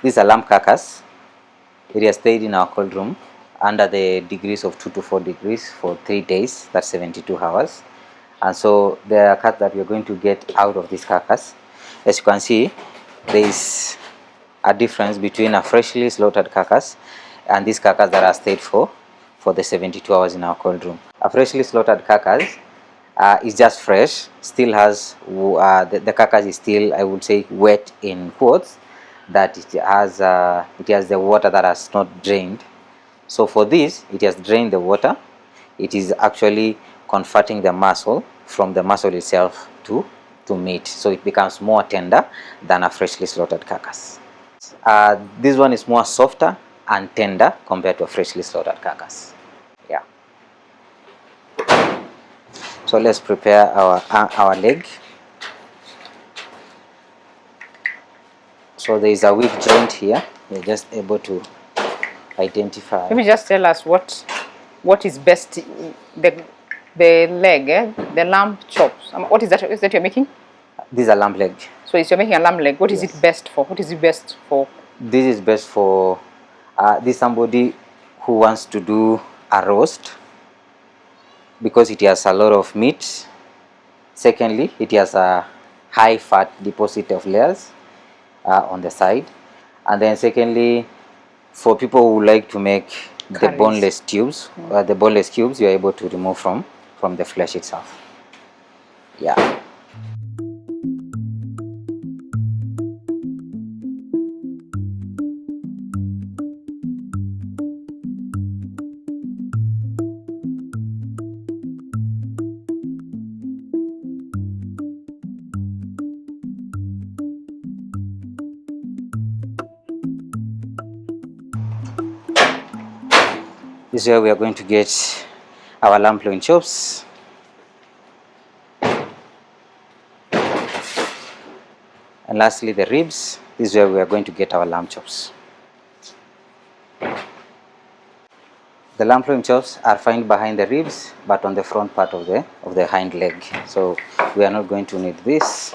This is a lamb carcass. It has stayed in our cold room under the degrees of 2 to 4 degrees for 3 days, that's 72 hours. And so the cut that we're going to get out of this carcass, as you can see, there is a difference between a freshly slaughtered carcass and this carcass that has stayed for the 72 hours in our cold room. A freshly slaughtered carcass is just fresh, still has, the carcass is still, I would say, wet in quotes, that it has the water that has not drained. So for this, it has drained the water. It is actually converting the muscle from the muscle itself to meat, so it becomes more tender than a freshly slaughtered carcass. This one is more softer and tender compared to a freshly slaughtered carcass. Yeah. So let's prepare our leg. So there is a weak joint here. You're just able to identify. Maybe just tell us what is best, the leg, the lamb chops. What is that? Is that you're making? This is a lamb leg. So you're making a lamb leg. What is it best for? What is it best for? This is best for this somebody who wants to do a roast, because it has a lot of meat. Secondly, it has a high fat deposit of layers on the side. And then secondly, for people who like to make the boneless tubes, the boneless cubes, you are able to remove from the flesh itself. Yeah. This is where we are going to get our lamb loin chops. And lastly, the ribs. This is where we are going to get our lamb chops. The lamb loin chops are found behind the ribs, but on the front part of the hind leg. So we are not going to need this.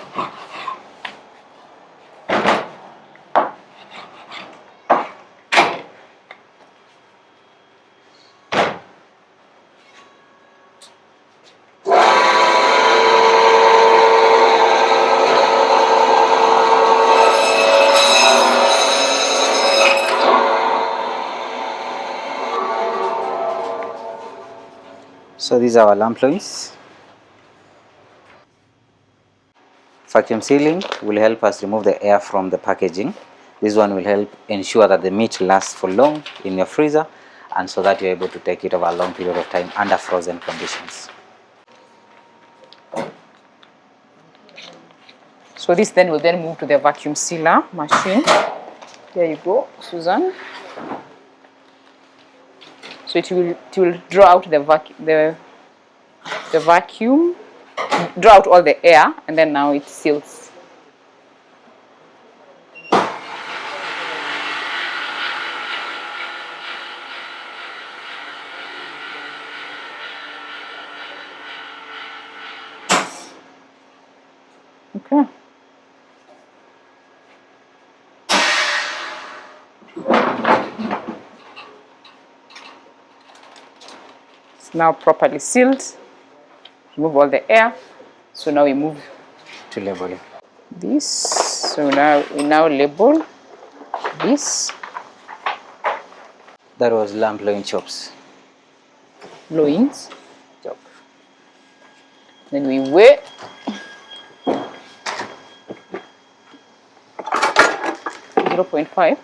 So these are our lamb loins. Vacuum sealing will help us remove the air from the packaging. This one will help ensure that the meat lasts for long in your freezer, and so that you're able to take it over a long period of time under frozen conditions. So this then will then move to the vacuum sealer machine. There you go, Susan. So it will draw out the vacuum, draw out all the air, and then now it seals. Okay. It's now properly sealed. Remove all the air. So now we move to labeling this. So now we label this. That was lamb loin chops. Loins. Chop. Then we weigh. .5.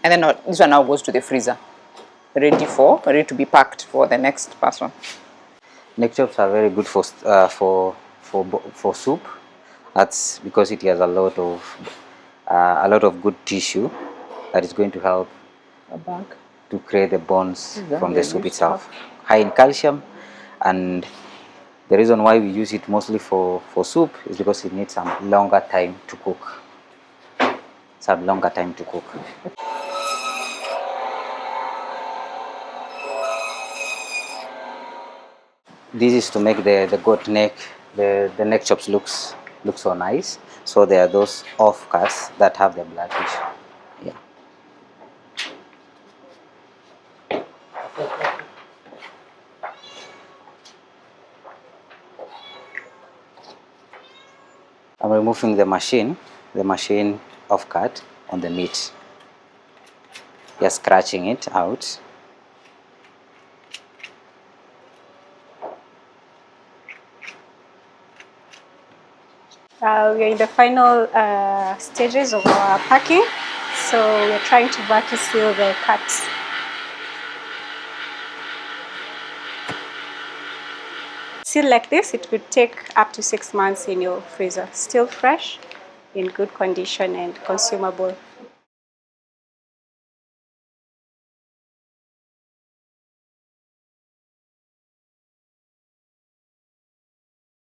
And then this one now goes to the freezer, ready to be packed for the next person. Neck chops are very good for soup. That's because it has a lot of good tissue that is going to help to create the bones from the soup itself. High in calcium, and the reason why we use it mostly for soup is because it needs some longer time to cook. This is to make the goat neck, the neck chops looks look so nice. So there are those off cuts that have the blood tissue. Yeah. I'm removing the machine off cut on the meat. Just scratching it out. We are in the final stages of our packing, so we're trying to vacuum seal the cuts. Seal like this, it could take up to 6 months in your freezer. Still fresh, in good condition and consumable.